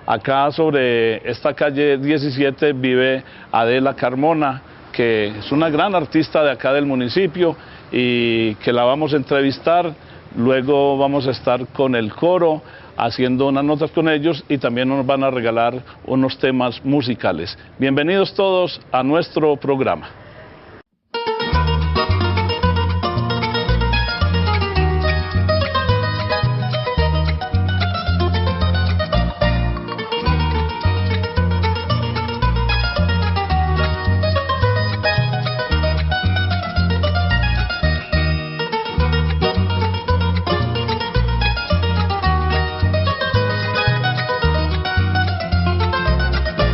Acá sobre esta calle 17 vive Adela Carmona, que es una gran artista de acá del municipio y que la vamos a entrevistar. Luego vamos a estar con el coro haciendo unas notas con ellos y también nos van a regalar unos temas musicales. Bienvenidos todos a nuestro programa.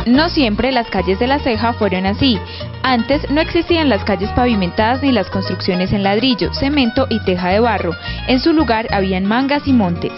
No siempre las calles de La Ceja fueron así. Antes no existían las calles pavimentadas ni las construcciones en ladrillo, cemento y teja de barro. En su lugar habían mangas y montes.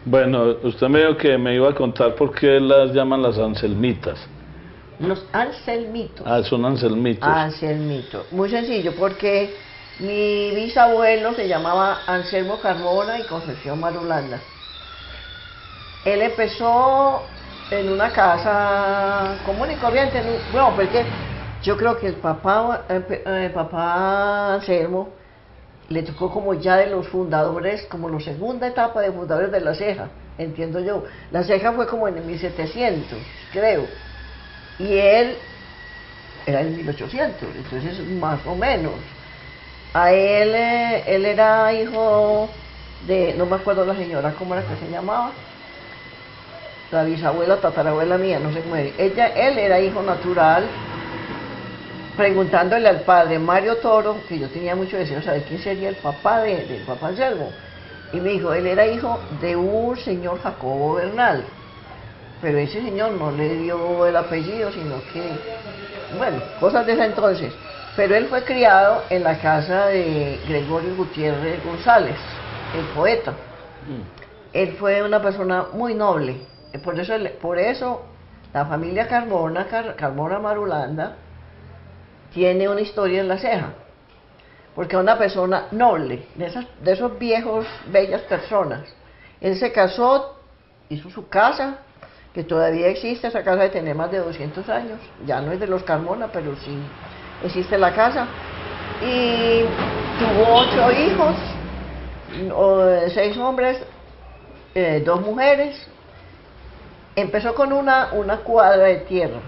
Bueno, usted me dijo que me iba a contar por qué las llaman las anselmitas. Los anselmitos. Ah, son anselmitos. Anselmitos. Muy sencillo, porque mi bisabuelo se llamaba Anselmo Carmona y Concepción Marulanda. Él empezó en una casa común y corriente. Bueno, porque yo creo que el papá Anselmo le tocó como ya de los fundadores, como la segunda etapa de fundadores de La Ceja, entiendo yo. La Ceja fue como en 1700, creo, y él era en 1800, entonces más o menos. A él era hijo de, no me acuerdo la señora cómo era que se llamaba, la bisabuela, tatarabuela mía, no sé cómo era. Él era hijo natural. Preguntándole al padre Mario Toro, que yo tenía mucho deseo de saber quién sería el papá del papá Anselmo, y me dijo, él era hijo de un señor Jacobo Bernal, pero ese señor no le dio el apellido, sino que, bueno, cosas de ese entonces, pero él fue criado en la casa de Gregorio Gutiérrez González, el poeta. Él fue una persona muy noble, por eso la familia Carmona Marulanda, tiene una historia en La Ceja, porque es una persona noble, de esos viejos, bellas personas. Él se casó, hizo su casa, que todavía existe, esa casa de tener más de 200 años, ya no es de los Carmona, pero sí existe la casa, y tuvo 8 hijos, 6 hombres, 2 mujeres. Empezó con una cuadra de tierra,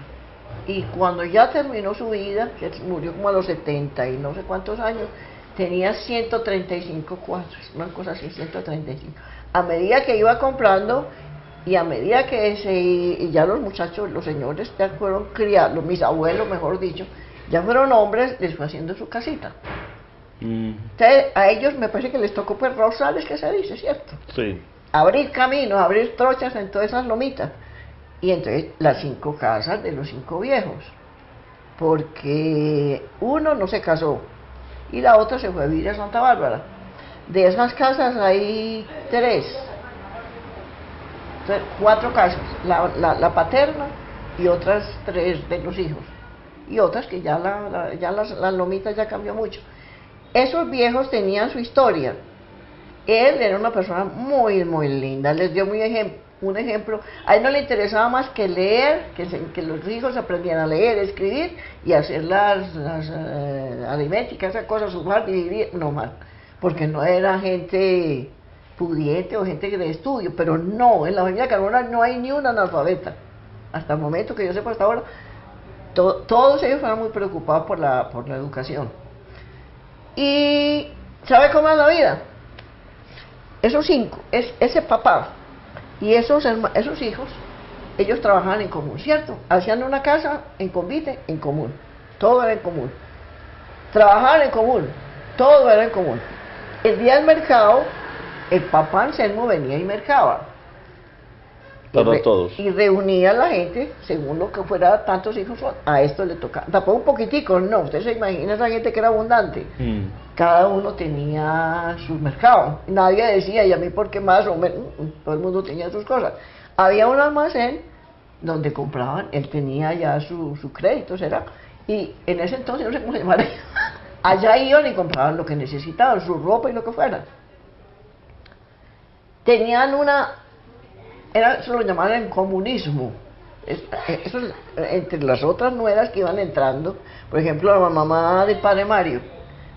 y cuando ya terminó su vida, que murió como a los 70 y no sé cuántos años, tenía 135 cuadras, una cosa así, 135. A medida que iba comprando y a medida que y ya los muchachos, los señores ya fueron criados, mis abuelos mejor dicho, ya fueron hombres, les fue haciendo su casita. Entonces, a ellos me parece que les tocó pues rosales, que se dice, ¿cierto? Sí. Abrir caminos, abrir trochas en todas esas lomitas. Y entonces las 5 casas de los 5 viejos, porque uno no se casó y la otra se fue a vivir a Santa Bárbara. De esas casas hay 3, entonces, 4 casas, la paterna y otras 3 de los hijos, y otras que ya las lomitas ya cambió mucho. Esos viejos tenían su historia. Él era una persona muy, muy linda, les dio un ejemplo. A él no le interesaba más que leer, que los hijos aprendieran a leer, escribir y hacer las aritméticas, esas cosas, sumar, dividir, no más, porque no era gente pudiente o gente de estudio, pero no, en la familia Carmona no hay ni un analfabeta, hasta el momento que yo sepa hasta ahora. Todos ellos fueron muy preocupados por la educación. Y ¿sabe cómo es la vida? Esos 5, ese papá y esos hijos, ellos trabajaban en común, ¿cierto? Hacían una casa en convite, en común, todo era en común. Trabajaban en común, todo era en común. El día del mercado, el papá Anselmo venía y mercaba. Para todos. Y reunía a la gente, según lo que fuera, tantos hijos, a esto le tocaba. Tampoco un poquitico, no, usted se imagina esa gente que era abundante. Cada uno tenía su mercado. Nadie decía, y a mí por qué más o menos, todo el mundo tenía sus cosas. Había un almacén donde compraban, él tenía ya su crédito, ¿será? Y en ese entonces, no sé cómo se llamaba, allá iban y compraban lo que necesitaban, su ropa y lo que fuera. Tenían eso lo llamaban el comunismo. Eso, entre las otras nueras que iban entrando, por ejemplo, la mamá del padre Mario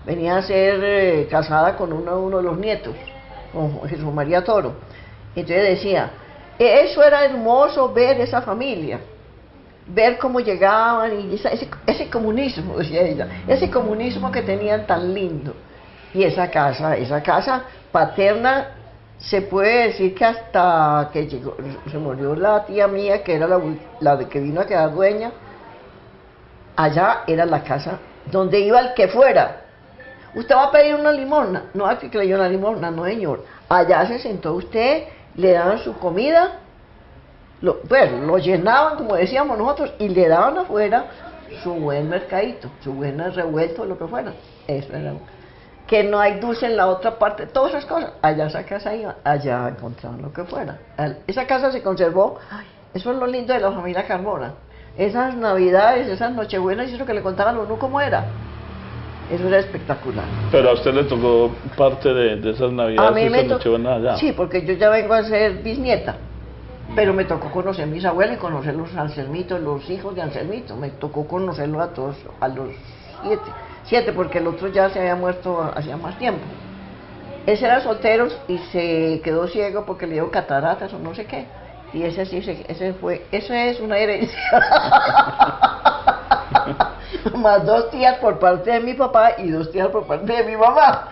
venía a ser casada con uno de los nietos, con Jesús María Toro. Entonces decía, eso era hermoso ver esa familia, ver cómo llegaban, y ese comunismo, decía ella, ese comunismo que tenían tan lindo. Y esa casa paterna, se puede decir que hasta que se murió la tía mía, que era la de que vino a quedar dueña, allá era la casa donde iba el que fuera. Usted va a pedir una limosna, no hay que le dio una limosna, no señor. Allá se sentó usted, le daban su comida, lo llenaban, como decíamos nosotros, y le daban afuera su buen mercadito, su buen revuelto, lo que fuera. Eso era. Que no hay dulce en la otra parte, todas esas cosas. Allá esa casa iba, allá encontraban lo que fuera. Esa casa se conservó. Ay, eso es lo lindo de la familia Carmona. Esas navidades, esas nochebuenas, y eso que le contaban a uno cómo era. Eso era espectacular. Pero a usted le tocó parte de esas navidades y esas nochebuenas allá. Sí, porque yo ya vengo a ser bisnieta. Pero me tocó conocer a mis abuelos y conocer los Anselmitos, los hijos de Anselmito. Me tocó conocerlos a todos, a los 7, porque el otro ya se había muerto hacía más tiempo. Ese era soltero y se quedó ciego porque le dio cataratas o no sé qué. Y ese es una herencia. Más 2 tías por parte de mi papá y 2 tías por parte de mi mamá.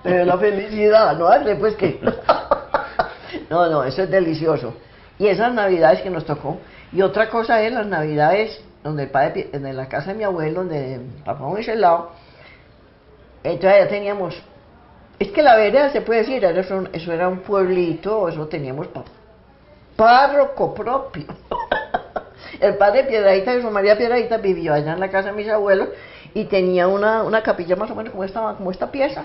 Pero la felicidad, ¿no? Pues que... No, eso es delicioso. Y esas navidades que nos tocó. Y otra cosa es las navidades donde el padre, en la casa de mi abuelo, donde papá me hizo el lado. Entonces ya teníamos, es que la vereda se puede decir, eso era un pueblito, eso teníamos párroco propio. El padre Piedradita, Jesús María Piedradita, vivió allá en la casa de mis abuelos y tenía una capilla más o menos como esta pieza.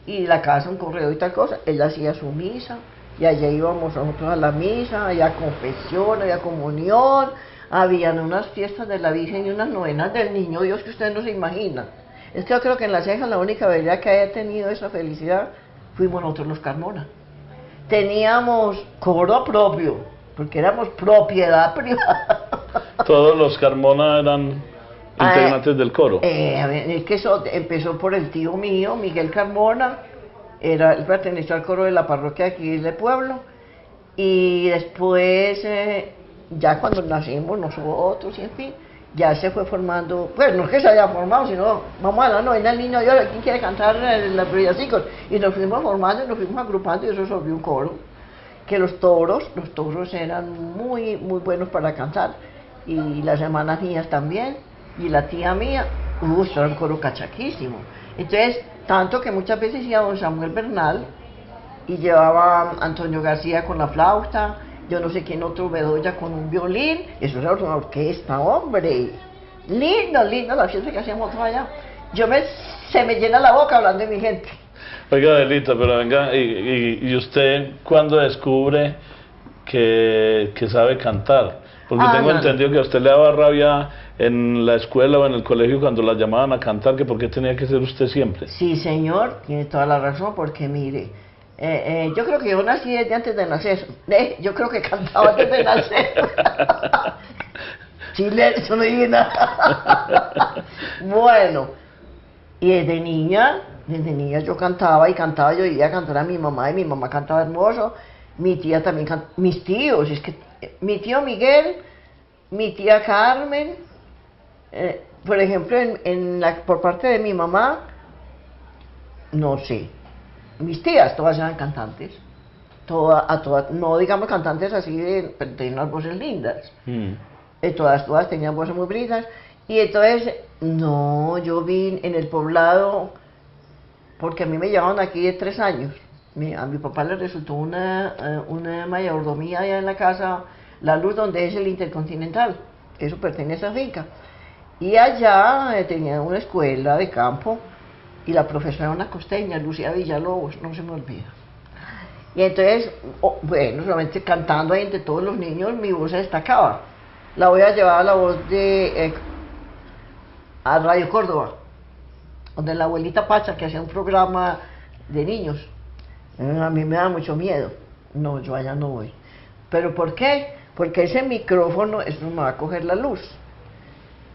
Y la casa, un corredor y tal cosa, él hacía su misa, y allá íbamos nosotros a la misa, allá confesión, allá comunión, habían unas fiestas de la Virgen y unas novenas del Niño Dios que ustedes no se imaginan. Es que yo creo que en La Ceja la única verdad que haya tenido esa felicidad fuimos nosotros los Carmona. Teníamos coro propio, porque éramos propiedad privada. Todos los Carmona eran integrantes del coro. Es que eso empezó por el tío mío, Miguel Carmona, él perteneció al coro de la parroquia aquí del pueblo, y después, ya cuando nacimos nosotros, y en fin, ya se fue formando, pues no es que se haya formado, sino, vamos a la novena, el Niño Dios, ¿quién quiere cantar los villancicos? Y nos fuimos formando, y nos fuimos agrupando, y eso se volvió un coro, que los toros eran muy, muy buenos para cantar, y las hermanas mías también, y la tía mía, eso era un coro cachaquísimo. Entonces, tanto que muchas veces iba don Samuel Bernal, y llevaba a Antonio García con la flauta, yo no sé quién otro, Bedoya con un violín, eso era una orquesta, hombre. Lindo la fiesta que hacíamos nosotros allá. Se me llena la boca hablando de mi gente. Oiga, Adelita, pero venga, ¿y usted cuándo descubre que sabe cantar? Porque tengo entendido que a usted le daba rabia en la escuela o en el colegio cuando la llamaban a cantar, que por qué tenía que ser usted siempre. Sí, señor, tiene toda la razón, porque mire, yo creo que yo nací desde antes de nacer. Yo creo que cantaba antes de nacer. Chile, eso no dije nada. Bueno, y desde niña yo cantaba, yo iba a cantar a mi mamá, y mi mamá cantaba hermoso. Mi tía también cantaba, mis tíos, es que mi tío Miguel, mi tía Carmen, por ejemplo, por parte de mi mamá, no sé, mis tías todas eran cantantes, todas, no digamos cantantes así, pero tenían unas voces lindas, todas tenían voces muy bonitas, y entonces, no, yo vi en el poblado, porque a mí me llevaban aquí de 3 años, A mi papá le resultó una mayordomía allá en la casa La Luz, donde es el Intercontinental. Eso pertenece a finca. Y allá tenía una escuela de campo y la profesora era una costeña, Lucía Villalobos, no se me olvida. Y entonces, bueno, solamente cantando ahí entre todos los niños, mi voz se destacaba. La voy a llevar a la voz a Radio Córdoba, donde la abuelita Pacha, que hacía un programa de niños. A mí me da mucho miedo. No, yo allá no voy. ¿Pero por qué? Porque ese micrófono, eso me va a coger la luz.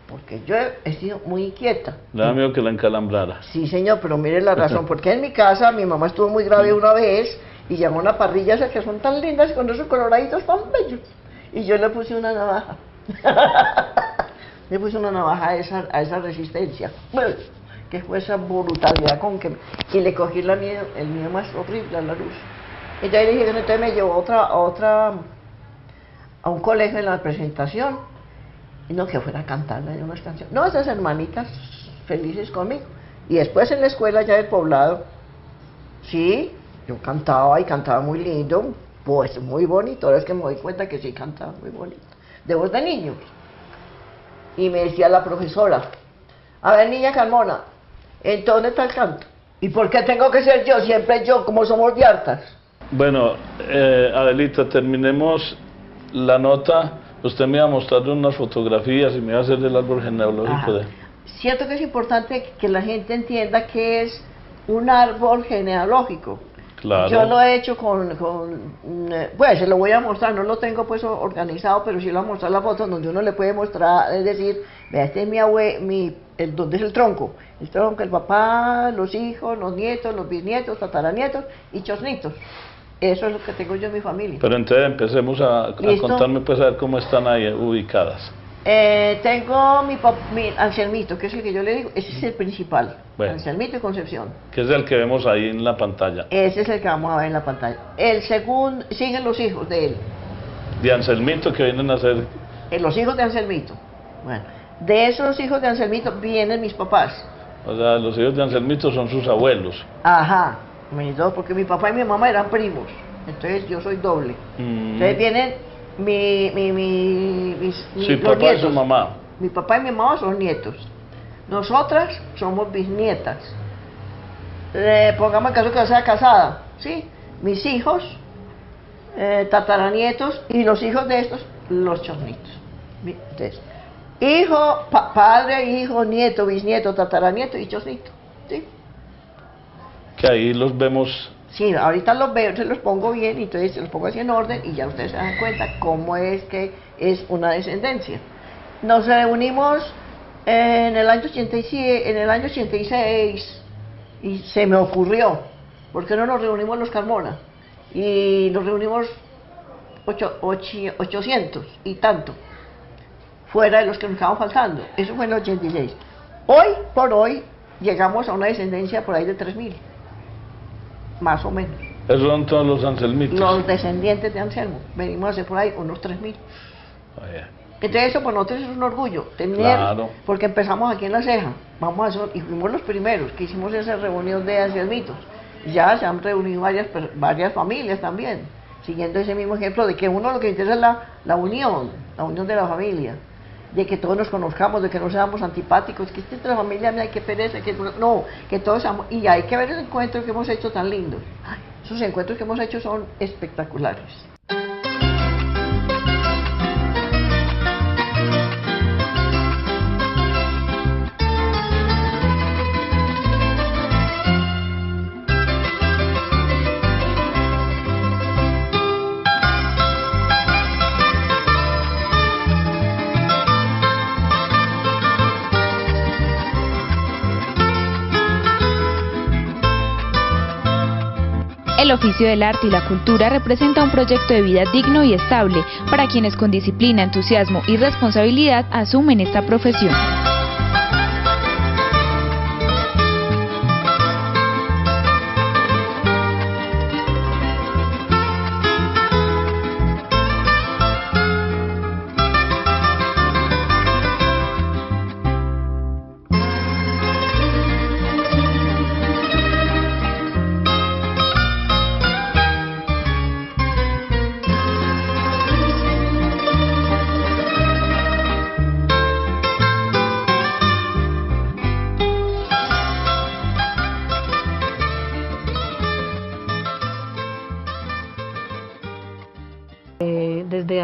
Porque yo he sido muy inquieta. Le da miedo que la encalambrara. Sí, señor, pero mire la razón. Porque en mi casa mi mamá estuvo muy grave una vez y llamó a una parrilla esas que son tan lindas con esos coloraditos tan bellos. Y yo le puse una navaja. Le puse una navaja a esa resistencia. Bueno, que fue esa brutalidad con que... Y le cogí el miedo más horrible a la luz. Entonces le dije, entonces me llevó a un colegio en la presentación. Y no, que fuera a cantarle unas canciones. No, esas hermanitas felices conmigo. Y después en la escuela ya del poblado, sí, yo cantaba y cantaba muy lindo, pues muy bonito. Ahora es que me doy cuenta que sí cantaba muy bonito. De voz de niño. Y me decía la profesora, a ver, niña Carmona, ¿en dónde está el canto? ¿Y por qué tengo que ser yo? Siempre yo, como somos de hartas. Bueno, Adelita, terminemos la nota. Usted me iba a mostrar unas fotografías y me iba a hacer el árbol genealógico de... Cierto que es importante que la gente entienda que es un árbol genealógico. Claro. Yo lo he hecho pues se lo voy a mostrar, no lo tengo pues organizado, pero sí lo voy a mostrar la foto donde uno le puede mostrar, es decir, vea, este es donde es el tronco, el papá, los hijos, los nietos, los bisnietos, tataranietos y chosnitos. Eso es lo que tengo yo en mi familia. Pero entonces empecemos a contarme, pues, a ver cómo están ahí ubicadas. Tengo mi Anselmito, que es el que yo le digo, ese es el principal. Bueno, Anselmito y Concepción. Que es el que vemos ahí en la pantalla. Ese es el que vamos a ver en la pantalla. El segundo, siguen los hijos de él. De Anselmito, que vienen a ser... Los hijos de Anselmito. Bueno, de esos hijos de Anselmito vienen mis papás. O sea, los hijos de Anselmito son sus abuelos. Ajá. Porque mi papá y mi mamá eran primos, entonces yo soy doble. Entonces vienen su papá y su mamá. Mi papá y mi mamá son nietos. Nosotras somos bisnietas. Pongamos el caso que yo sea casada, ¿sí? Mis hijos, tataranietos, y los hijos de estos, los chosnitos. Entonces, padre, hijo, nieto, bisnieto, tataranieto y chosnito, ¿sí? Que ahí los vemos. Sí, ahorita los veo, se los pongo bien y entonces se los pongo así en orden y ya ustedes se dan cuenta cómo es que es una descendencia. Nos reunimos en el año 86 y se me ocurrió, ¿por qué no nos reunimos los Carmona? Y nos reunimos 800 y tanto, fuera de los que nos estaban faltando. Eso fue en el 86. Hoy por hoy llegamos a una descendencia por ahí de 3000. Más o menos. Esos son todos los anselmitos. Los descendientes de Anselmo. Venimos a hacer por ahí unos 3000. Oh, yeah. Entonces eso para nosotros es un orgullo. Tener, claro. Porque empezamos aquí en La Ceja. Vamos a hacer, y fuimos los primeros que hicimos esa reunión de anselmitos. Ya se han reunido varias familias también. Siguiendo ese mismo ejemplo de que uno lo que interesa es la unión de la familia. De que todos nos conozcamos, de que no seamos antipáticos, que entre la familia no hay que pereza, que todos seamos, y hay que ver el encuentro que hemos hecho tan lindos. Esos encuentros que hemos hecho son espectaculares. El oficio del arte y la cultura representa un proyecto de vida digno y estable para quienes con disciplina, entusiasmo y responsabilidad asumen esta profesión.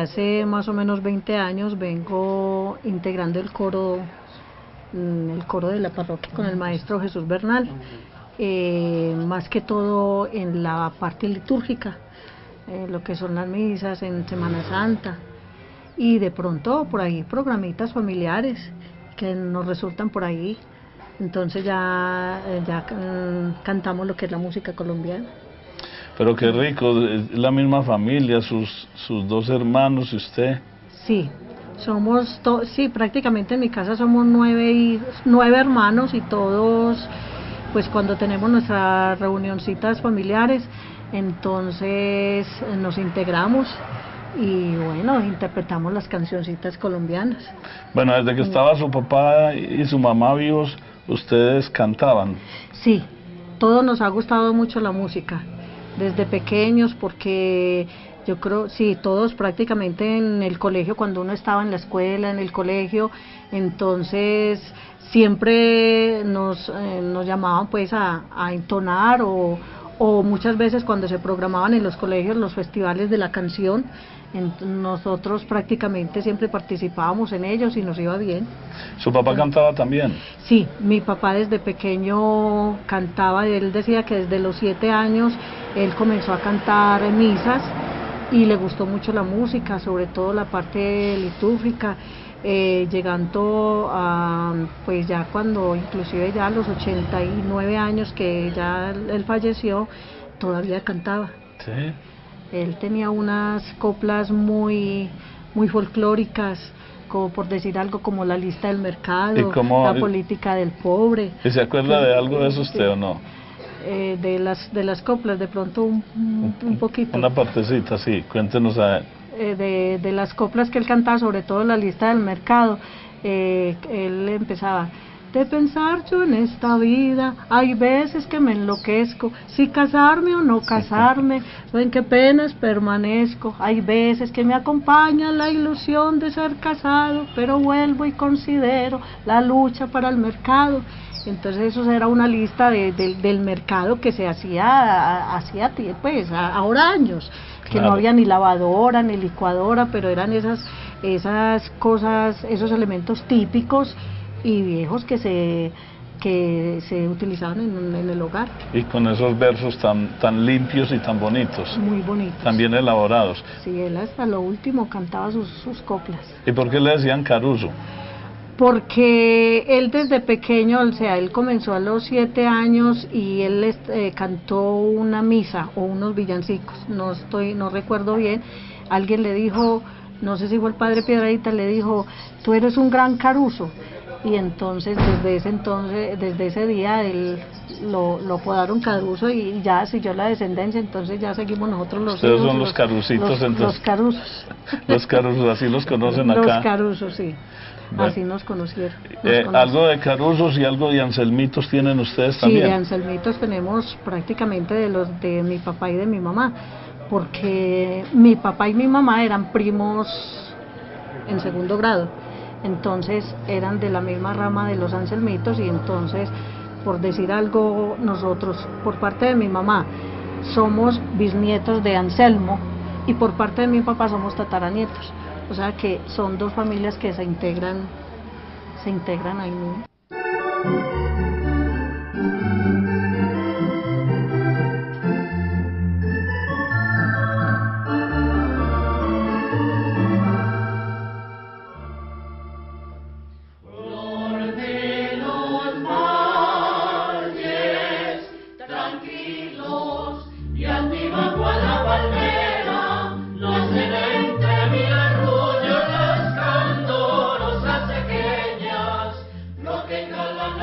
hace más o menos 20 años vengo integrando el coro de la parroquia con el maestro Jesús Bernal, más que todo en la parte litúrgica, lo que son las misas en Semana Santa, y de pronto por ahí programitas familiares que nos resultan por ahí. Entonces ya cantamos lo que es la música colombiana. Pero qué rico, es la misma familia, sus dos hermanos y usted. Sí, sí, prácticamente en mi casa somos 9 hermanos, y todos, pues cuando tenemos nuestras reunioncitas familiares, entonces nos integramos y bueno, interpretamos las cancioncitas colombianas. Bueno, desde que estaba su papá y su mamá vivos, ¿ustedes cantaban? Sí, todos nos ha gustado mucho la música, desde pequeños, porque yo creo, sí, todos prácticamente en el colegio, cuando uno estaba en la escuela, en el colegio, entonces siempre nos llamaban pues a entonar, o muchas veces cuando se programaban en los colegios los festivales de la canción, nosotros prácticamente siempre participábamos en ellos y nos iba bien. ¿Su papá cantaba también? Sí, mi papá desde pequeño cantaba. Él decía que desde los 7 años él comenzó a cantar en misas y le gustó mucho la música, sobre todo la parte litúrgica, llegando a, pues ya cuando, inclusive ya a los 89 años que ya él falleció, todavía cantaba. Sí. Él tenía unas coplas muy folclóricas, como por decir algo, como La Lista del Mercado, La Política del Pobre. ¿Y se acuerda de algo de eso usted o no? De las coplas, de pronto un poquito. Una partecita, sí, cuéntenos a él. De las coplas que él cantaba, sobre todo La Lista del Mercado, él empezaba: de pensar yo en esta vida, hay veces que me enloquezco, si casarme o no casarme, o en qué penas permanezco, hay veces que me acompaña la ilusión de ser casado, pero vuelvo y considero la lucha para el mercado. Entonces eso era una lista del mercado que se hacía pues ahora años, que claro, no había ni lavadora ni licuadora, pero eran esas cosas, esos elementos típicos y viejos que se utilizaban en el hogar. Y con esos versos tan limpios y tan bonitos. Muy bonitos. También elaborados. Sí, él hasta lo último cantaba sus coplas. ¿Y por qué le decían Caruso? Porque él desde pequeño, o sea, él comenzó a los 7 años y él cantó una misa o unos villancicos, no recuerdo bien. Alguien le dijo, no sé si fue el padre Piedradita, le dijo: tú eres un gran Caruso. Y entonces desde ese día él lo apodaron Caruso, y ya siguió la descendencia. Entonces ya seguimos nosotros los Ustedes son los Carusitos, entonces. Los Carusos. Los Carusos, así los conocen acá. Los Carusos, sí. Bueno, así nos conocieron. ¿Algo de Carusos y algo de Anselmitos tienen ustedes también? Sí, de Anselmitos tenemos prácticamente de los de mi papá y de mi mamá, porque mi papá y mi mamá eran primos en 2º grado, entonces eran de la misma rama de los Anselmitos, y entonces, por decir algo, nosotros, por parte de mi mamá, somos bisnietos de Anselmo, y por parte de mi papá somos tataranietos. O sea que son 2 familias que se integran ahí mismo. No tengan la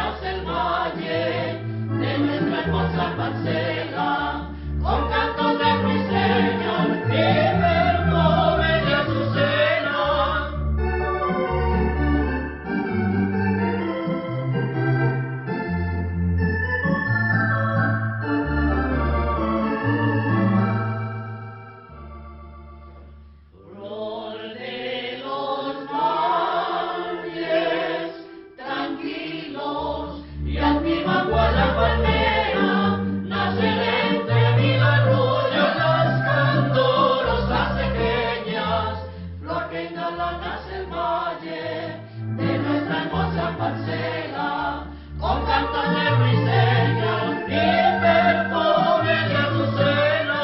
valle de nuestra hermosa parcela, con cantos de ruiseños y perfumes de azucena.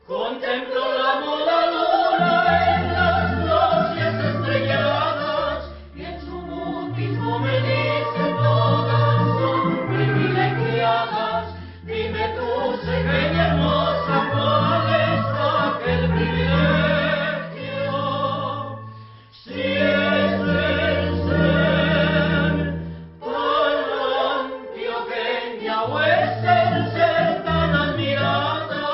Contemplo la moda luna en las noches estrelladas y en su mutismo me dice todas son privilegiadas. Dime tú, cegueña hermosa, ¿cuál es aquel privilegio? Si es el ser tan antioqueña o es el ser tan admirada.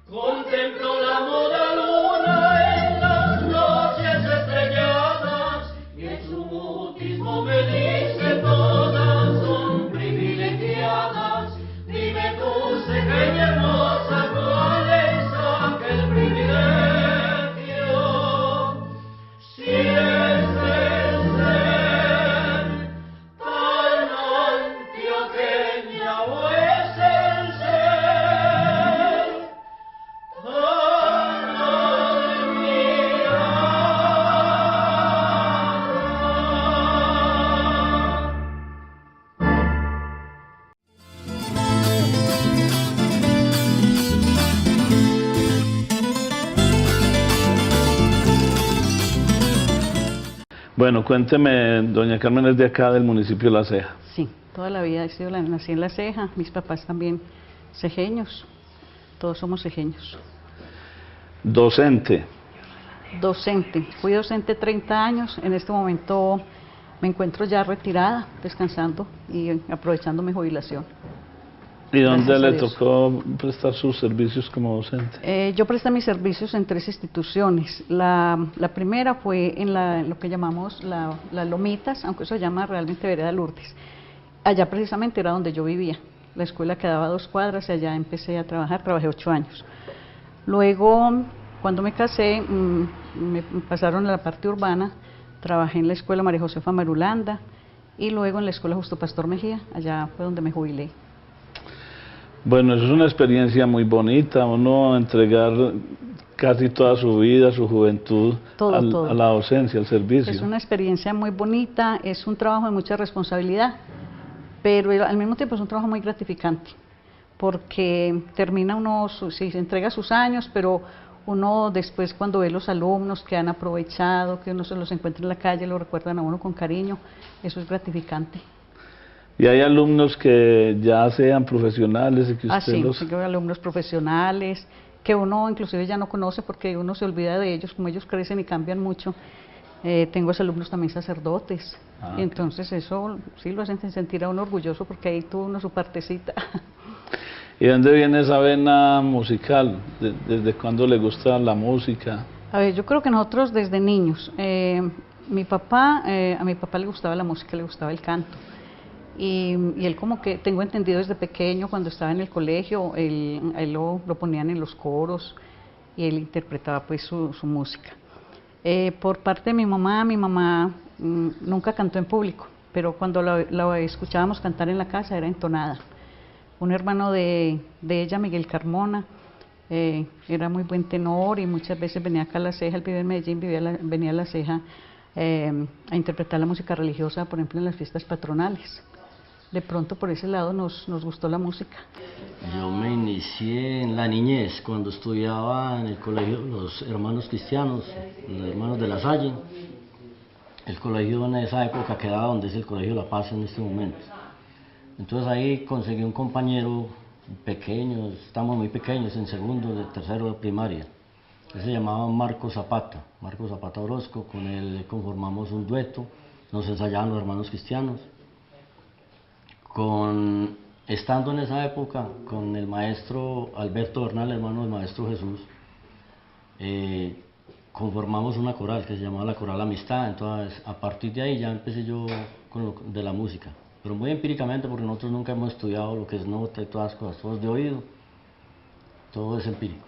Contemplo la moda luna en las noches estrelladas y en su mutismo me dice todas son privilegiadas. Dime tú, cegueña hermosa, ¿cuál es aquel privilegio? Si es el ser tan antioqueña o es el ser tan admirada. Bueno, cuénteme, doña Carmen es de acá del municipio de La Ceja. Sí, toda la vida he sido nací en La Ceja, mis papás también cejeños, todos somos cejeños. Docente. Docente, fui docente 30 años, en este momento me encuentro ya retirada, descansando y aprovechando mi jubilación. ¿Y dónde Gracias a le Dios. tocó prestar sus servicios como docente? Yo presté mis servicios en 3 instituciones. La primera fue en lo que llamamos las Lomitas, aunque eso se llama realmente Vereda Lourdes. Allá precisamente era donde yo vivía. La escuela quedaba a 2 cuadras y allá empecé a trabajar, trabajé 8 años. Luego, cuando me casé, me pasaron a la parte urbana, trabajé en la escuela María Josefa Marulanda y luego en la escuela Justo Pastor Mejía, allá fue donde me jubilé. Bueno, eso es una experiencia muy bonita, uno entregar casi toda su vida, su juventud Todo. a la docencia, al servicio. Es una experiencia muy bonita, es un trabajo de mucha responsabilidad, pero al mismo tiempo es un trabajo muy gratificante, porque termina uno, sí, se entrega sus años, pero uno después cuando ve los alumnos que han aprovechado, que uno se los encuentra en la calle, lo recuerdan a uno con cariño, eso es gratificante. Y hay alumnos que ya sean profesionales y que usted Sí, los... tengo alumnos profesionales que uno inclusive ya no conoce porque uno se olvida de ellos, como ellos crecen y cambian mucho. Tengo alumnos también sacerdotes, y entonces eso sí lo hacen sentir a uno orgulloso porque ahí tuvo uno su partecita. ¿Y dónde viene esa vena musical? ¿Desde cuándo le gusta la música? A ver, yo creo que nosotros desde niños, a mi papá le gustaba la música, le gustaba el canto. Y él como que, tengo entendido desde pequeño, cuando estaba en el colegio, él lo ponían en los coros y él interpretaba pues su música. Por parte de mi mamá nunca cantó en público, pero cuando la escuchábamos cantar en la casa era entonada. Un hermano de ella, Miguel Carmona, era muy buen tenor y muchas veces venía acá a La Ceja, él vive en Medellín, venía a La Ceja a interpretar la música religiosa, por ejemplo en las fiestas patronales. De pronto por ese lado nos gustó la música. Yo me inicié en la niñez, cuando estudiaba en el colegio Los Hermanos Cristianos, los Hermanos de la Salle. El colegio en esa época quedaba donde es el Colegio La Paz en este momento. Entonces ahí conseguí un compañero pequeño, estamos muy pequeños, en segundo, de tercero de primaria. Él se llamaba Marco Zapata Orozco, con él conformamos un dueto, nos ensayaban los Hermanos Cristianos. Estando en esa época con el maestro Alberto Bernal, hermano del maestro Jesús, conformamos una coral que se llamaba la Coral Amistad. Entonces a partir de ahí ya empecé yo con lo de la música. pero muy empíricamente porque nosotros nunca hemos estudiado lo que es nota y todas las cosas, todo es de oído, todo es empírico.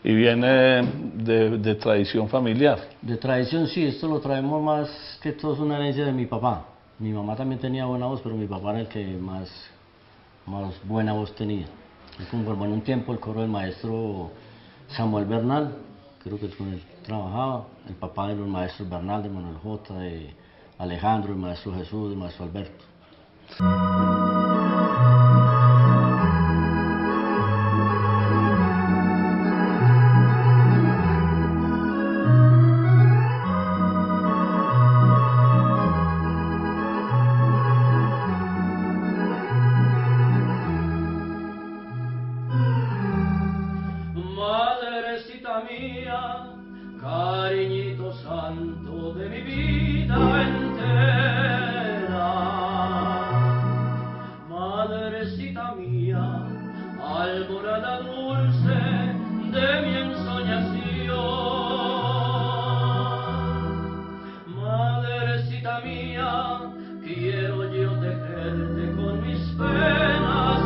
Y viene de tradición familiar. De tradición sí, esto lo traemos más que todo es una herencia de mi papá. Mi mamá también tenía buena voz, pero mi papá era el que más buena voz tenía. Él conformó en un tiempo el coro del maestro Samuel Bernal, creo que con él trabajaba, el papá de los maestros Bernal, de Manuel J., de Alejandro, el maestro Jesús, el maestro Alberto. Madrecita mía, cariñito santo de mi vida entera. Madrecita mía, alborada dulce de mi ensoñación. Madrecita mía, quiero yo tejerte con mis penas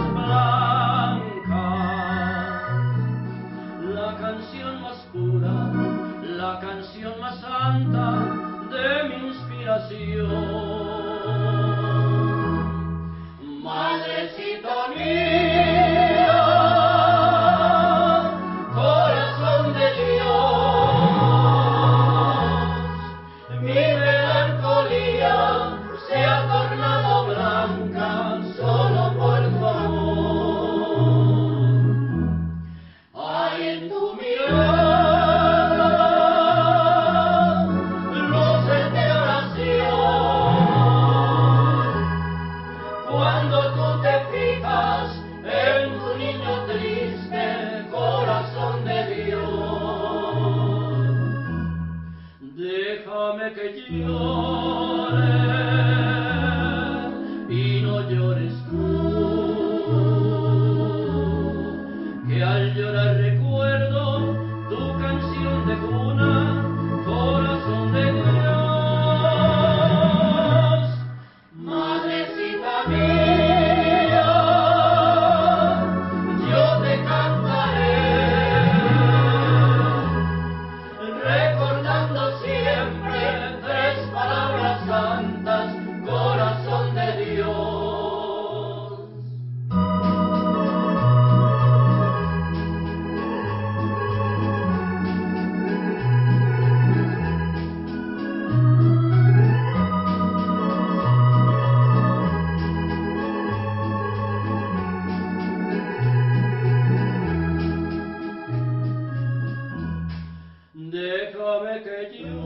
la canción más santa de mi inspiración. Madrecita mía, corazón de Dios, mi melancolía se ha tornado blanca solo por tu amor. Ay, en tu mirada que llore y no llores tú, que al llorar recuerdo tu canción de cuna, corazón de Dios. Madrecita mía, yo te cantaré, recordando siempre palabras santas, corazón de Dios. Déjame que llore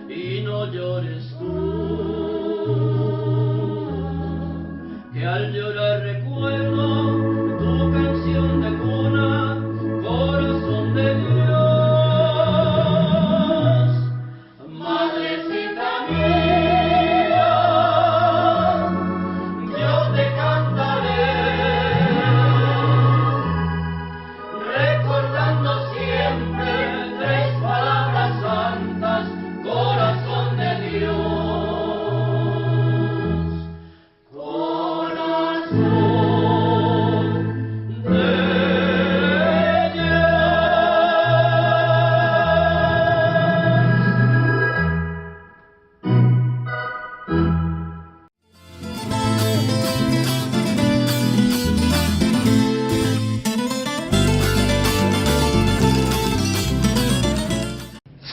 y no llores tú, que al llorar recuerdo tu canción de cuna, corazón de Dios. Madrecita mía, yo te cantaré, recordando siempre tres palabras santas, corazón de Dios, corazón de Dios.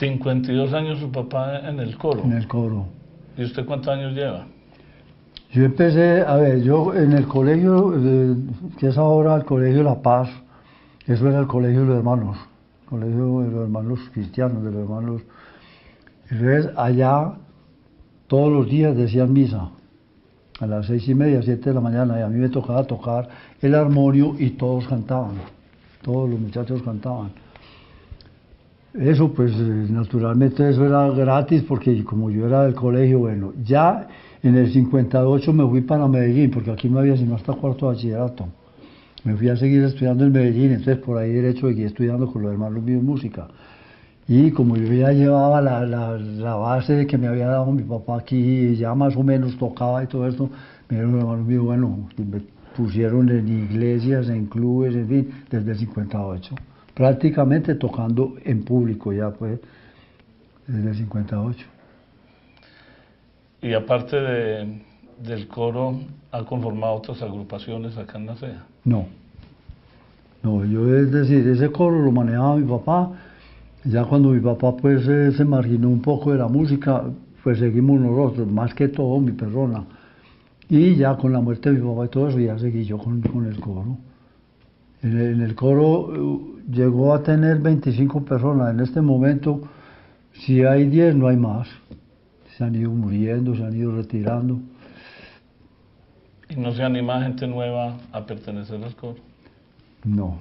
¿52 años su papá en el coro? En el coro. ¿Y usted cuántos años lleva? Yo empecé, a ver, yo en el colegio, que es ahora el Colegio La Paz, eso era el colegio de los hermanos, colegio de los hermanos cristianos, de los hermanos. Entonces allá todos los días decían misa, a las 6:30, 7 de la mañana, y a mí me tocaba tocar el armonio y todos cantaban, todos los muchachos cantaban. Eso pues naturalmente eso era gratis porque como yo era del colegio, bueno, ya en el 58 me fui para Medellín porque aquí no había sino hasta cuarto de bachillerato. Me fui a seguir estudiando en Medellín, entonces por ahí derecho seguí estudiando con los hermanos míos música. Y como yo ya llevaba la base de que me había dado mi papá aquí, y ya más o menos tocaba y todo esto, me dijeron los hermanos míos, bueno, y me pusieron en iglesias, en clubes, en fin, desde el 58. Prácticamente tocando en público ya pues, desde el 58. Y aparte del coro, ¿ha conformado otras agrupaciones acá en La Ceja? No, yo es decir, ese coro lo manejaba mi papá. Ya cuando mi papá pues se marginó un poco de la música, pues seguimos nosotros, más que todo mi persona. Y ya con la muerte de mi papá y todo eso, ya seguí yo con el coro. En el coro llegó a tener 25 personas. En este momento, si hay 10, no hay más. Se han ido muriendo, se han ido retirando. ¿Y no se anima gente nueva a pertenecer al coro? No.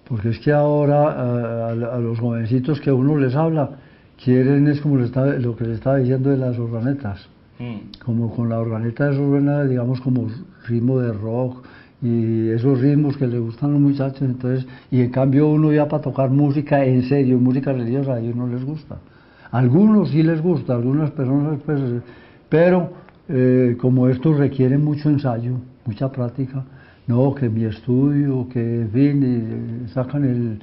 Porque es que ahora a los jovencitos que uno les habla, quieren es como lo que les estaba diciendo de las organetas. Como con la organeta eso suena, digamos, como ritmo de rock y esos ritmos que les gustan a los muchachos. Entonces, y en cambio uno ya para tocar música en serio, música religiosa, a ellos no les gusta. A algunos sí les gusta, a algunas personas pues, pero como esto requiere mucho ensayo, mucha práctica, no, que mi estudio, que en fin, sacan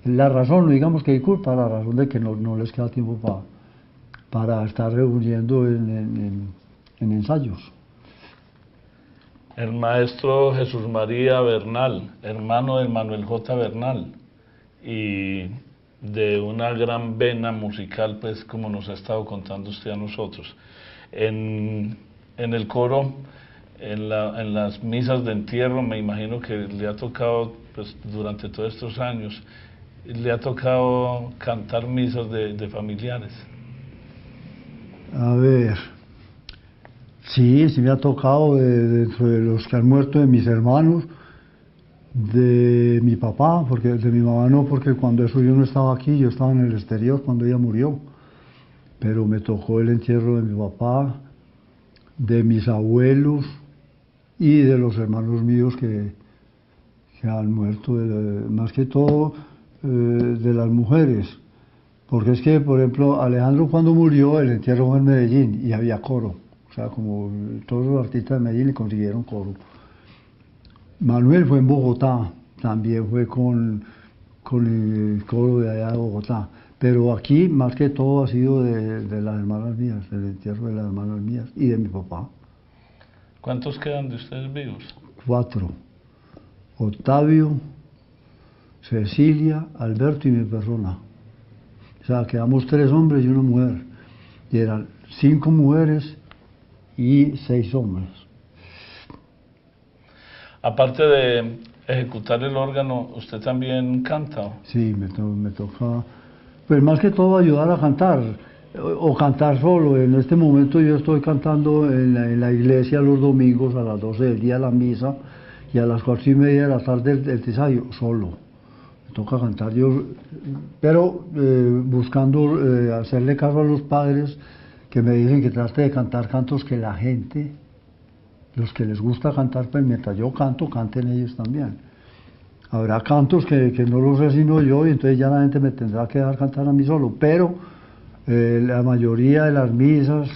la razón, no digamos que hay culpa, la razón de que no les queda tiempo para estar reuniendo en ensayos. El maestro Jesús María Bernal, hermano de Manuel J. Bernal, y de una gran vena musical, pues como nos ha estado contando usted a nosotros. En el coro, en las misas de entierro, me imagino que le ha tocado, pues durante todos estos años, le ha tocado cantar misas de familiares. A ver, sí me ha tocado dentro de los que han muerto, de mis hermanos, de mi papá, porque de mi mamá no, porque cuando eso yo no estaba aquí, yo estaba en el exterior cuando ella murió, pero me tocó el entierro de mi papá, de mis abuelos y de los hermanos míos que han muerto, más que todo de las mujeres, porque es que, por ejemplo, Alejandro cuando murió, el entierro fue en Medellín y había coro, o sea, como todos los artistas de Medellín le consiguieron coro. Manuel fue en Bogotá, también fue con el coro de allá de Bogotá, pero aquí más que todo ha sido de las hermanas mías, del entierro de las hermanas mías y de mi papá. ¿Cuántos quedan de ustedes vivos? 4. Octavio, Cecilia, Alberto y mi persona. O sea, quedamos 3 hombres y una mujer. Y eran 5 mujeres y 6 hombres. Aparte de ejecutar el órgano, ¿usted también canta? Sí, me toca, pues más que todo ayudar a cantar, o cantar solo. En este momento yo estoy cantando en la iglesia los domingos a las 12 del día la misa y a las 4:30 de la tarde el ensayo, solo. Me toca cantar yo, pero buscando hacerle caso a los padres que me dicen que trate de cantar cantos que la gente, los que les gusta cantar, pues mientras yo canto, canten ellos también. Habrá cantos que no los sé sino yo y entonces ya la gente me tendrá que dejar cantar a mí solo, pero la mayoría de las misas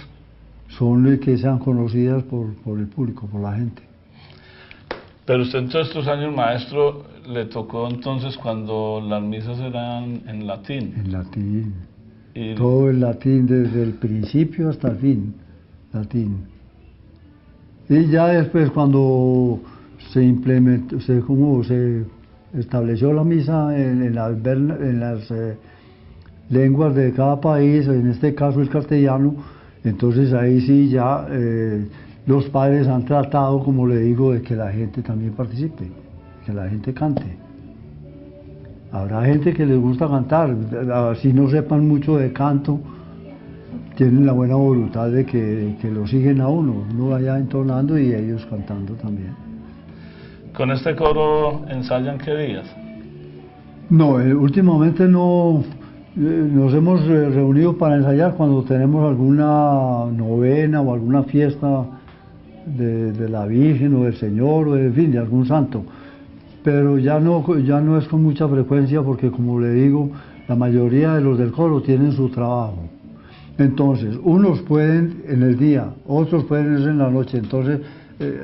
son que sean conocidas por el público, por la gente. Pero usted en todos estos años, maestro, le tocó entonces cuando las misas eran en latín. En latín. Todo en latín, desde el principio hasta el fin, latín. Y ya después cuando se implementó, se estableció la misa en las lenguas de cada país, en este caso el castellano, entonces ahí sí ya los padres han tratado, como le digo, de que la gente también participe, que la gente cante. Habrá gente que les gusta cantar, así no sepan mucho de canto, tienen la buena voluntad de que lo siguen a uno vaya entonando y ellos cantando también. ¿Con este coro ensayan qué días? No, últimamente no, nos hemos reunido para ensayar cuando tenemos alguna novena o alguna fiesta de la Virgen o del Señor o en fin, de algún santo. Pero ya no es con mucha frecuencia porque, como le digo, la mayoría de los del coro tienen su trabajo. Entonces, unos pueden en el día, otros pueden en la noche, entonces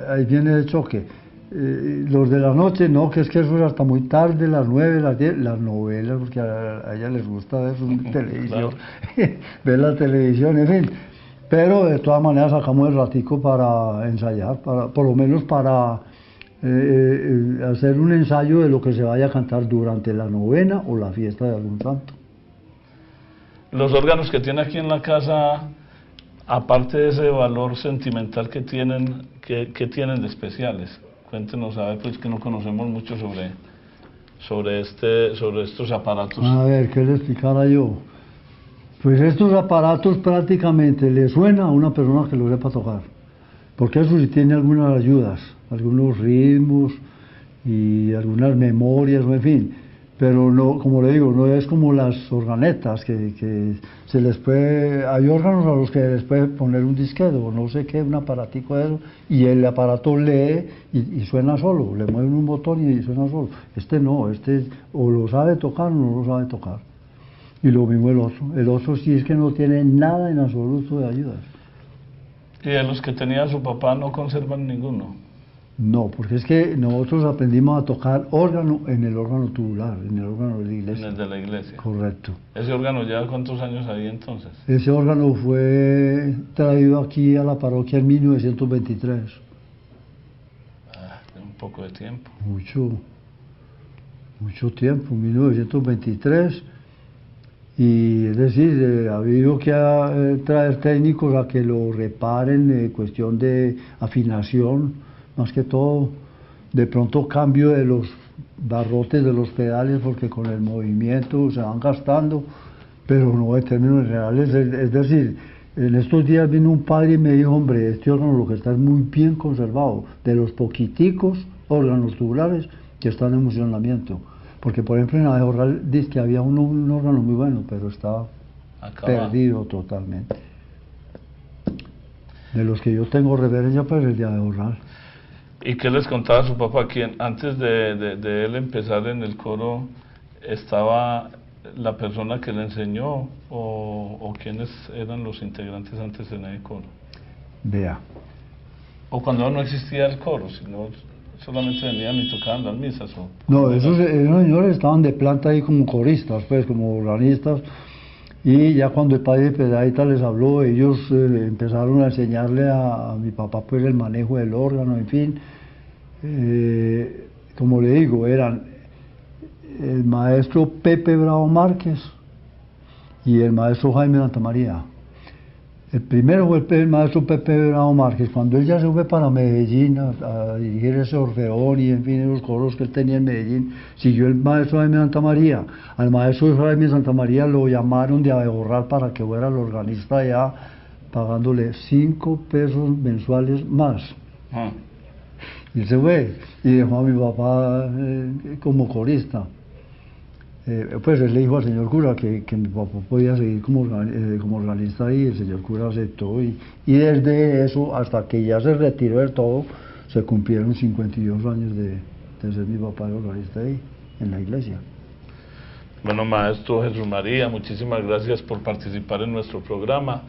ahí viene el choque. Los de la noche, no, que es que eso es hasta muy tarde, las 9, las 10, las novelas, porque a ella les gusta ver su televisión, ver la televisión, en fin. Pero de todas maneras sacamos el ratico para ensayar, por lo menos para hacer un ensayo de lo que se vaya a cantar durante la novena o la fiesta de algún santo. Los órganos que tiene aquí en la casa, aparte de ese valor sentimental que tienen, ¿qué tienen de especiales? Cuéntenos, a ver, pues que no conocemos mucho sobre estos aparatos. A ver, ¿qué le explicara yo? Pues estos aparatos prácticamente le suena a una persona que lo sepa tocar, porque eso sí tiene algunas ayudas, algunos ritmos y algunas memorias, en fin, pero no, como le digo, no es como las organetas, que se les puede, hay órganos a los que les puede poner un disquete o no sé qué, un aparatico de eso, y el aparato lee y suena solo, le mueven un botón y suena solo. Este no, este o lo sabe tocar o no lo sabe tocar. Y lo mismo el otro sí es que no tiene nada en absoluto de ayudas. ¿Y de los que tenía su papá no conservan ninguno? No, porque es que nosotros aprendimos a tocar órgano en el órgano tubular, en el órgano de la iglesia. En el de la iglesia. Correcto. ¿Ese órgano lleva cuántos años ahí entonces? Ese órgano fue traído aquí a la parroquia en 1923. Un poco de tiempo. Mucho tiempo, 1923. Y es decir, ha habido que traer técnicos a que lo reparen, cuestión de afinación, más que todo, de pronto cambio de los barrotes de los pedales, porque con el movimiento se van gastando, pero no en términos reales. Es decir, en estos días vino un padre y me dijo, hombre, este órgano lo que está es muy bien conservado, de los poquiticos órganos tubulares que están en funcionamiento. Porque, por ejemplo, en la de Borral dice que había un órgano muy bueno, pero estaba perdido totalmente. De los que yo tengo referencia, pues el de Borral. ¿Y qué les contaba su papá? ¿Quién, antes de él empezar en el coro, estaba la persona que le enseñó o quiénes eran los integrantes antes en el coro? Vea. O cuando no existía el coro, sino solamente venían y tocaban las misas. No, esos señores estaban de planta ahí como coristas, pues como organistas, y ya cuando el padre Pedraíta les habló, ellos empezaron a enseñarle a mi papá pues el manejo del órgano, en fin. Como le digo, eran el maestro Pepe Bravo Márquez y el maestro Jaime Santamaría. El primero fue el maestro Pepe Bravo Márquez. Cuando él ya se fue para Medellín a dirigir ese Orfeón y en fin, los coros que él tenía en Medellín, siguió el maestro Jaime Santamaría. Al maestro Jaime Santamaría lo llamaron de Abeborral para que fuera el organista allá, pagándole 5 pesos mensuales más. Y él se fue y dejó a mi papá como corista. Pues él le dijo al señor cura que mi papá podía seguir como organista y el señor cura aceptó y desde eso hasta que ya se retiró del todo se cumplieron 52 años de ser mi papá el organista ahí en la iglesia. Bueno, maestro Jesús María, muchísimas gracias por participar en nuestro programa.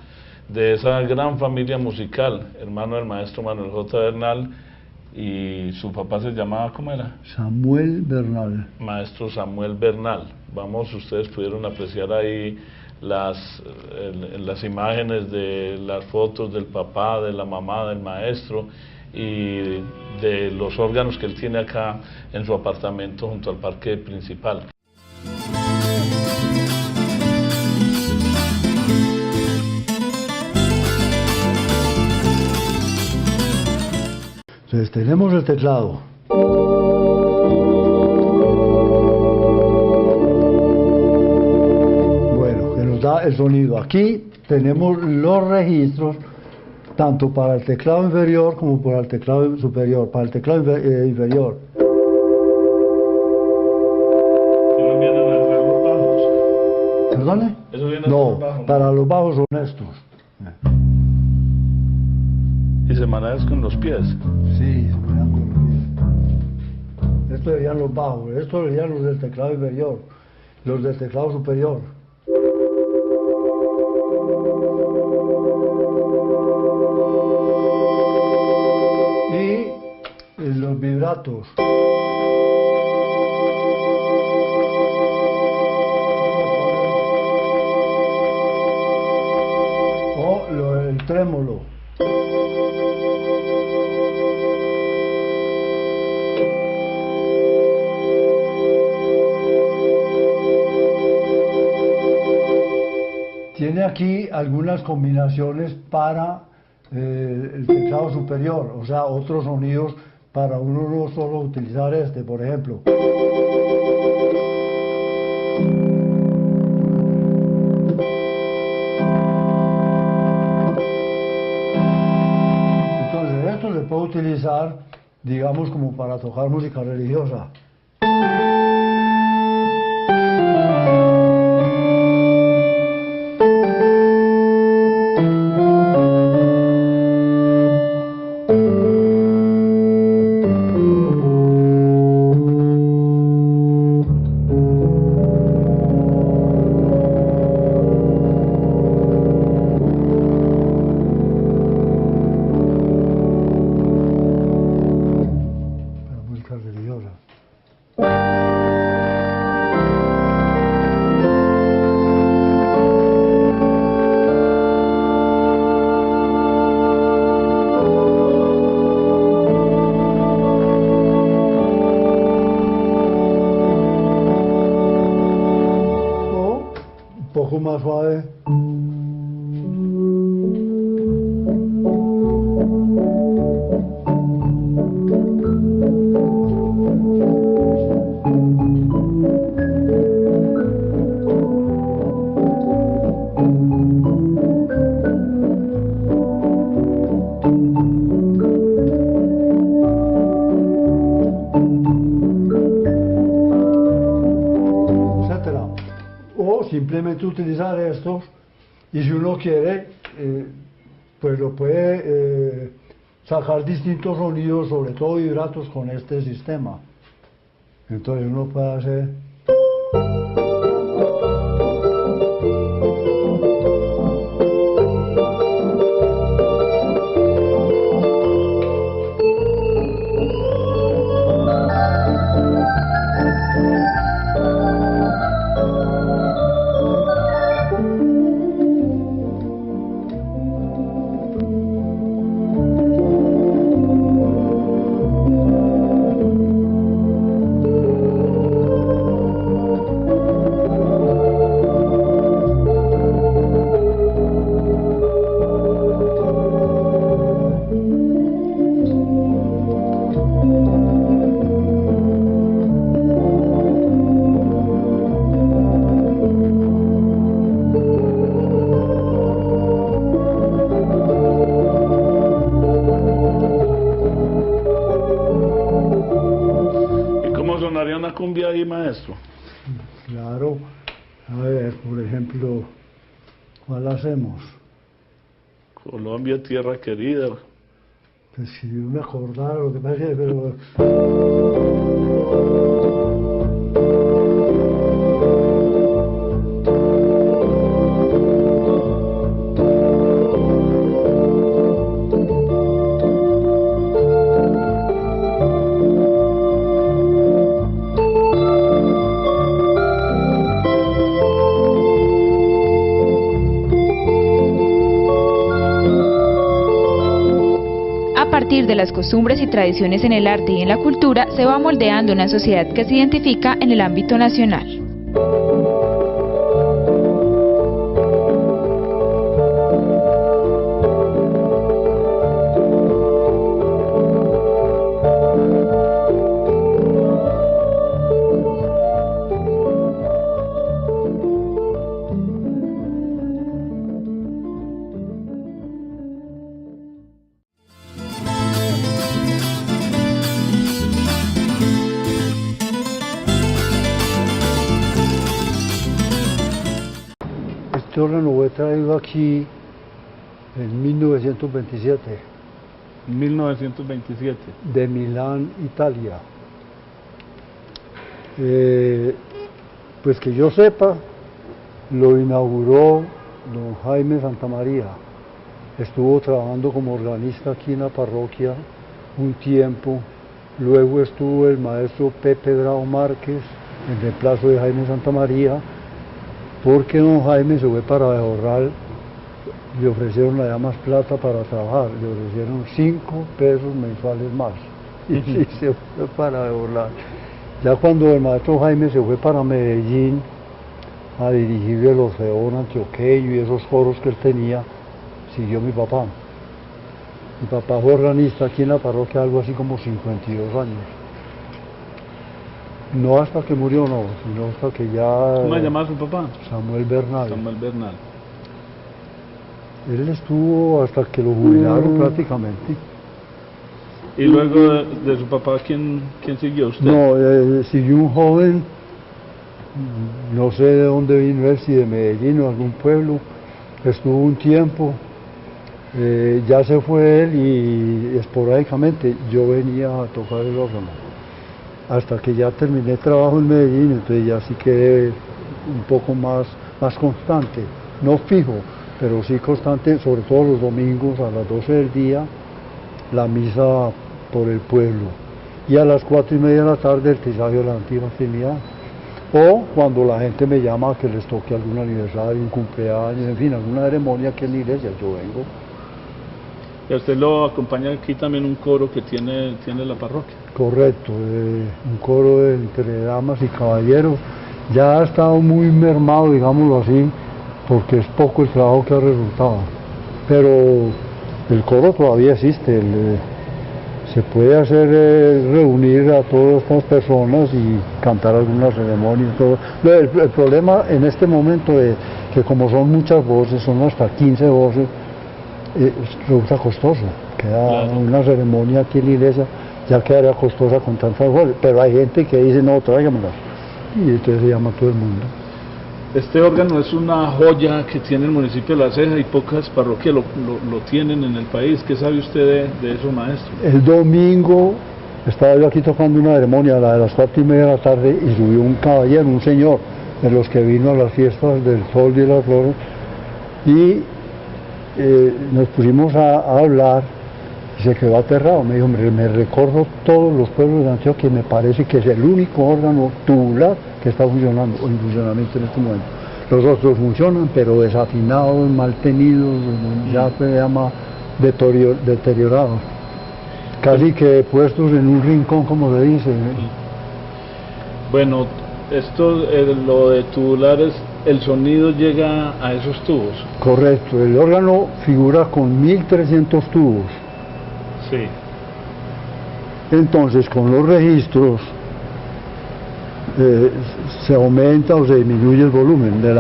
De esa gran familia musical, hermano del maestro Manuel J. Bernal, y su papá se llamaba, ¿cómo era? Samuel Bernal. Maestro Samuel Bernal. Ustedes pudieron apreciar ahí las imágenes de las fotos del papá, de la mamá, del maestro y de los órganos que él tiene acá en su apartamento junto al parque principal. Entonces tenemos el teclado. Bueno, que nos da el sonido. Aquí tenemos los registros, tanto para el teclado inferior como para el teclado superior. Para el teclado inferior. ¿Eso viene a los bajos? ¿Perdone? ¿Eso viene No, los bajos? para los bajos son estos. ¿Y se maneja con los pies? Sí, se manejan con los pies. Estos serían los bajos, estos serían los del teclado inferior. los del teclado superior. Y los vibratos. O el trémolo. Tiene aquí algunas combinaciones para el teclado superior, o sea, otros sonidos para uno no solo utilizar este, por ejemplo. Entonces, esto se puede utilizar, digamos, como para tocar música religiosa. Más suave. Simplemente utilizar estos, y si uno quiere pues lo puede sacar distintos sonidos, sobre todo vibratos, con este sistema. Entonces uno puede hacer una cumbia ahí, maestro. Claro. A ver, por ejemplo, ¿cuál hacemos? Colombia, tierra querida. Pues si yo me acordara, lo que pasa es que, pero... A partir de las costumbres y tradiciones en el arte y en la cultura, se va moldeando una sociedad que se identifica en el ámbito nacional. Este órgano fue traído aquí en 1927. 1927. De Milán, Italia. Pues que yo sepa, lo inauguró don Jaime Santamaría. Estuvo trabajando como organista aquí en la parroquia un tiempo. Luego estuvo el maestro Pepe Bravo Márquez, en reemplazo de Jaime Santamaría, porque don Jaime se fue para Bejorral, le ofrecieron allá más plata para trabajar, le ofrecieron 5 pesos mensuales más, y se fue para Bejorral. Ya cuando el maestro Jaime se fue para Medellín a dirigir el Orfeón Antioqueño y esos coros que él tenía, siguió mi papá. Mi papá fue organista aquí en la parroquia algo así como 52 años. No hasta que murió, no, sino hasta que ya... ¿Cómo se llamaba su papá? Samuel Bernal. Samuel Bernal. Él estuvo hasta que lo jubilaron prácticamente. ¿Y luego de su papá, quién siguió usted? No, siguió un joven, no sé de dónde vino él, si de Medellín o algún pueblo, estuvo un tiempo, ya se fue él y esporádicamente yo venía a tocar el órgano. Hasta que ya terminé trabajo en Medellín, entonces ya sí quedé un poco más constante, no fijo, pero sí constante, sobre todo los domingos a las 12 del día, la misa por el pueblo, y a las 4:30 de la tarde el trisario de la Antigua Trinidad, o cuando la gente me llama a que les toque algún aniversario, un cumpleaños, en fin, alguna ceremonia aquí en la iglesia, yo vengo. Y a usted lo acompaña aquí también un coro que tiene la parroquia. Correcto, un coro entre damas y caballeros, ya ha estado muy mermado, digámoslo así, porque es poco el trabajo que ha resultado, pero el coro todavía existe, se puede hacer reunir a todas estas personas y cantar algunas ceremonias, todo. El problema en este momento es que como son muchas voces, son hasta 15 voces, resulta costoso, queda claro. Una ceremonia aquí en la iglesia ya quedaría costosa con tantas voces, pero hay gente que dice no, tráigamelas, y entonces se llama todo el mundo. Este órgano es una joya que tiene el municipio de La Ceja y pocas parroquias lo tienen en el país. ¿Qué sabe usted de eso, maestro? El domingo estaba yo aquí tocando una ceremonia, la de las 4:30 de la tarde, y subió un caballero, un señor, de los que vino a las fiestas del Sol y de las Flores, y nos pusimos a hablar, y se quedó aterrado. Me dijo, me recorro todos los pueblos de Antioquia y me parece que es el único órgano tubular que está funcionando o en funcionamiento en este momento. Los otros funcionan, pero desafinados, mal tenidos, ya se llama deteriorados, casi que puestos en un rincón, como se dice. Bueno, esto, lo de tubulares, el sonido llega a esos tubos. Correcto, el órgano figura con 1300 tubos. Sí. Entonces, con los registros se aumenta o se disminuye el volumen del...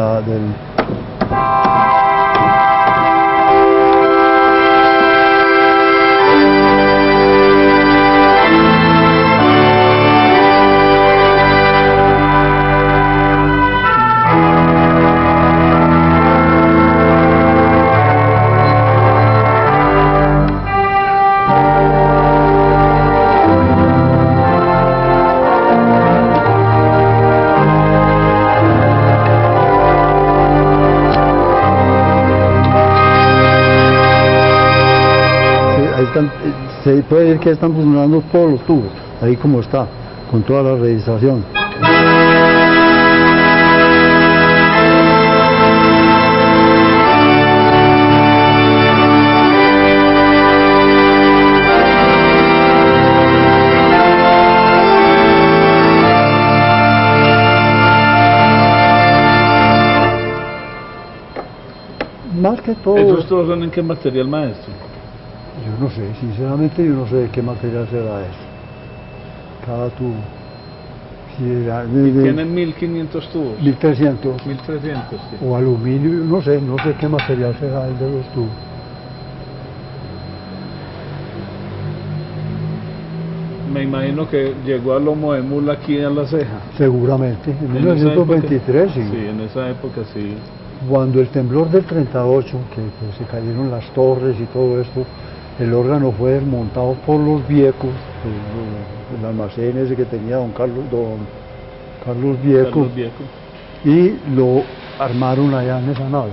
Se puede decir que están funcionando todos los tubos, ahí como está, con toda la registración. Más que todo... ¿Esos tubos son en qué material, maestro? Yo no sé, sinceramente yo no sé de qué material será eso, cada tubo. Tienen 1500 tubos. 1300. 1300, sí. O aluminio, no sé qué material será el de los tubos. Me imagino que llegó a lomo de mula aquí a La Ceja. Seguramente, en 1923 sí. Sí, en esa época sí. Cuando el temblor del 38, que se cayeron las torres y todo esto, el órgano fue desmontado por los Viecos, el almacén ese que tenía don Carlos Vieco, y lo armaron allá en esa nave.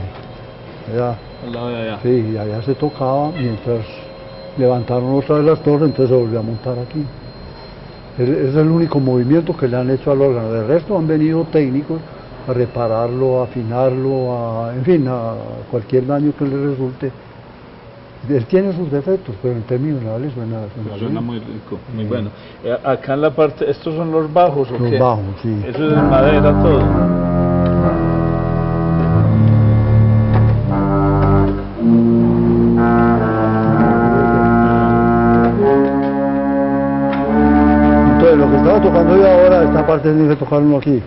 Allá, Al lado de allá. sí, y allá se tocaba mientras levantaron otra de las torres, entonces se volvió a montar aquí. Es el único movimiento que le han hecho al órgano. De resto han venido técnicos a repararlo, a afinarlo, en fin, a cualquier daño que le resulte. Él tiene sus defectos, pero en términos generales suena Suena bien. muy rico, muy bueno. Acá en la parte, ¿estos son los bajos o Los qué? bajos, sí. Eso es de madera todo. Entonces, lo que estaba tocando yo ahora, esta parte tiene que tocar uno aquí.